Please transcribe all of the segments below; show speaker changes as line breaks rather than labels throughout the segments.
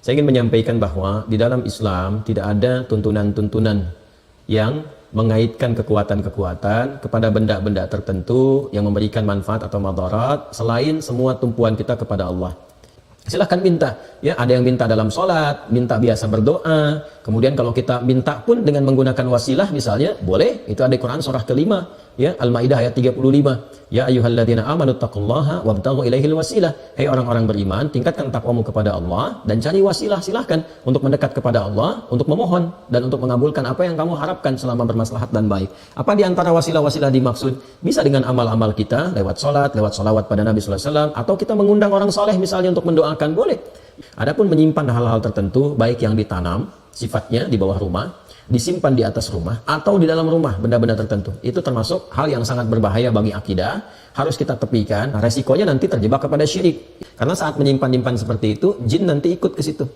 Saya ingin menyampaikan bahwa di dalam Islam tidak ada tuntunan-tuntunan yang mengaitkan kekuatan-kekuatan kepada benda-benda tertentu yang memberikan manfaat atau madarat selain semua tumpuan kita kepada Allah. Silahkan minta, ya, ada yang minta dalam sholat, minta biasa berdoa, kemudian kalau kita minta pun dengan menggunakan wasilah misalnya, boleh, itu ada di Quran surah kelima, ya, Al-Maidah ayat 35, ya ayyuhalladzina amanu taqullaha wabtaghu ilaihil wasilah, hai orang-orang beriman, tingkatkan takwamu kepada Allah dan cari wasilah, silahkan untuk mendekat kepada Allah, untuk memohon dan untuk mengabulkan apa yang kamu harapkan selama bermaslahat dan baik. Apa di antara wasilah-wasilah dimaksud? Bisa dengan amal-amal kita, lewat sholat, lewat sholawat pada Nabi SAW, atau kita mengundang orang soleh misalnya untuk mendoakan, boleh. Adapun menyimpan hal-hal tertentu, baik yang ditanam sifatnya di bawah rumah, disimpan di atas rumah, atau di dalam rumah benda-benda tertentu, itu termasuk hal yang sangat berbahaya bagi akidah, harus kita tepikan. Resikonya nanti terjebak kepada syirik, karena saat menyimpan-nyimpan seperti itu, jin nanti ikut ke situ.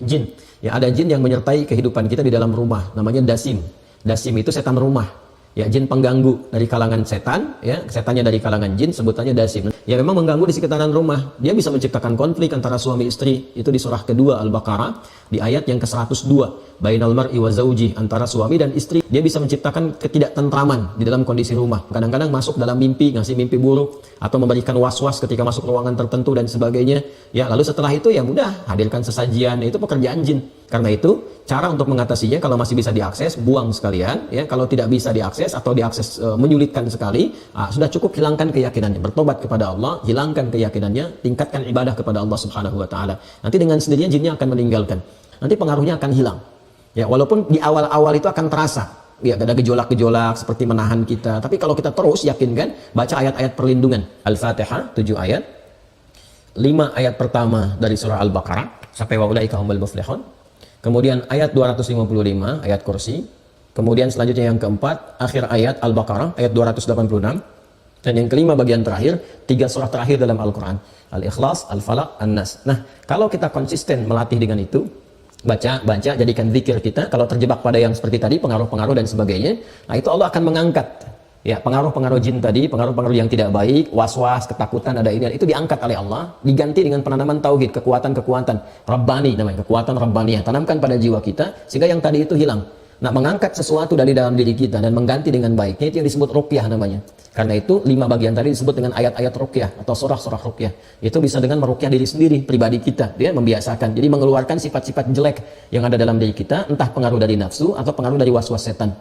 Jin, ya, ada jin yang menyertai kehidupan kita di dalam rumah, namanya dasim. Dasim itu setan rumah, ya, jin pengganggu dari kalangan setan, ya, setannya dari kalangan jin, sebutannya dasim. Ya, memang mengganggu di sekitaran rumah. Dia bisa menciptakan konflik antara suami istri. Itu di surah kedua Al-Baqarah di ayat yang ke-102. Bainal mar'i wa zauji, antara suami dan istri. Dia bisa menciptakan ketidaktentraman di dalam kondisi rumah. Kadang-kadang masuk dalam mimpi, ngasih mimpi buruk, atau memberikan was-was ketika masuk ruangan tertentu dan sebagainya. Ya, lalu setelah itu ya mudah, hadirkan sesajian. Itu pekerjaan jin. Karena itu cara untuk mengatasinya, kalau masih bisa diakses, buang sekalian, ya. Kalau tidak bisa diakses atau diakses menyulitkan sekali, sudah cukup hilangkan keyakinannya, bertobat kepada Allah, hilangkan keyakinannya, tingkatkan ibadah kepada Allah Subhanahu wa taala. Nanti dengan sendirinya jinnya akan meninggalkan. Nanti pengaruhnya akan hilang. Ya, walaupun di awal-awal itu akan terasa, ya, ada gejolak-gejolak seperti menahan kita, tapi kalau kita terus yakinkan, baca ayat-ayat perlindungan. Al-Fatihah 7 ayat, 5 ayat pertama dari surah Al-Baqarah sampai wa ulaika humul muflihun. Kemudian ayat 255, ayat kursi. Kemudian selanjutnya yang keempat, akhir ayat Al-Baqarah, ayat 286. Dan yang kelima bagian terakhir, 3 surah terakhir dalam Al-Quran. Al-Ikhlas, Al-Falaq, An-Nas. Nah, kalau kita konsisten melatih dengan itu, baca, jadikan zikir kita, kalau terjebak pada yang seperti tadi, pengaruh-pengaruh dan sebagainya, nah itu Allah akan mengangkat. Ya, pengaruh-pengaruh jin tadi, pengaruh-pengaruh yang tidak baik, was-was, ketakutan, ada ini, itu diangkat oleh Allah, diganti dengan penanaman tauhid, kekuatan-kekuatan Rabbani, namanya kekuatan Rabbaniyah, tanamkan pada jiwa kita, sehingga yang tadi itu hilang. Nah, mengangkat sesuatu dari dalam diri kita dan mengganti dengan baiknya, itu yang disebut ruqyah namanya. Karena itu 5 bagian tadi disebut dengan ayat-ayat ruqyah atau surah-surah ruqyah. Itu bisa dengan meruqyah diri sendiri, pribadi kita, dia membiasakan. Jadi mengeluarkan sifat-sifat jelek yang ada dalam diri kita, entah pengaruh dari nafsu atau pengaruh dari was-was setan.